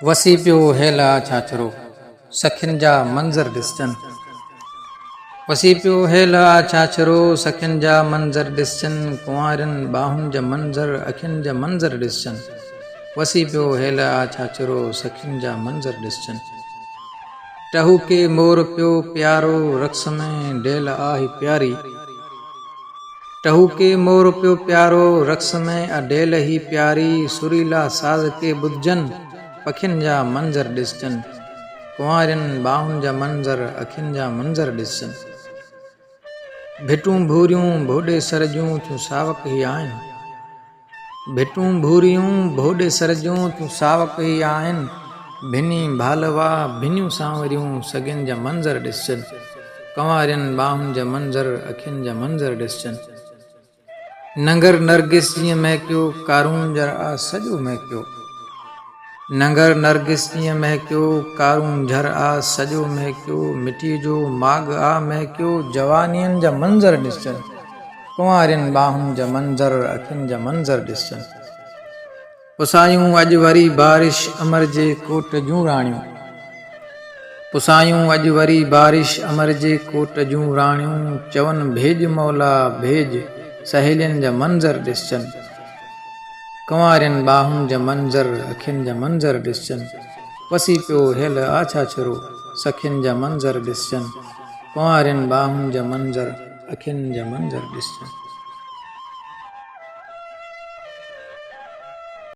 वसी पियो हेला छाछरो सखिन जा मंज़र ॾिसजनि। वसी पियो हेला छाछरो सखिन जा मंज़र ॾिसजनि। कुंवारनि बाहुनि जा मंज़र अखियुनि जा मंज़र ॾिसजनि। वसी पियो हेला छाछरो सखिन जा मंज़र ॾिसजनि। टहू के मोर पियो प्यारो रक्स में ढेल आही प्यारी। टहू के मोर पियो प्यारो रक्स में अढेल ही प्यारी। सुरीला साज़ के ॿुधजनि पखियुनि जा मंज़र ॾिसजनि। कुंवारनि बाहुनि जा मंज़र अखियुनि जा मंज़र ॾिसजनि। भिटूं भूरियूं भोॾे सर जूं थियूं सावक ही आहिनि। भिटूं भूरियूं भोॾे सर जूं थियूं सावक ही आहिनि। भिनी भालवा भिनियूं सांवरियूं सॻियुनि जा मंज़र ॾिसजनि। कुंवारनि बाहुनि जा मंज़र अखियुनि जा मंज़र ॾिसजनि। नंगर नरगिस जीअं महकियो कारून जर आ सॼो महकियो। नंगर नरगिस जीअं महकियो कारून झर आ सॼो महकियो। मिटीअ जो माग आ महकियो जवानीअनि जा मंज़र ॾिसजनि। कुंवारनि बाहुनि जा मंज़र अखियुनि जा मंज़र ॾिसजनि। पुसायूं अॼु वरी बारिश अमर जे कोट जूं राणियूं। पुसायूं अॼु वरी बारिश अमर जे कोट जूं राणियूं। चवनि भेज मौला भेज सहेलियुनि जा मंज़र ॾिसजनि। कुंवारनि बाहुनि जा मंज़र अखियुनि जा मंज़र ॾिसजनि। वसी पियो हेल आ छाछरो सखियुनि जा मंज़र ॾिसजनि। कुंवारनि बाहुनि जा मंज़र अखियुनि जा मंज़र ॾिसजनि।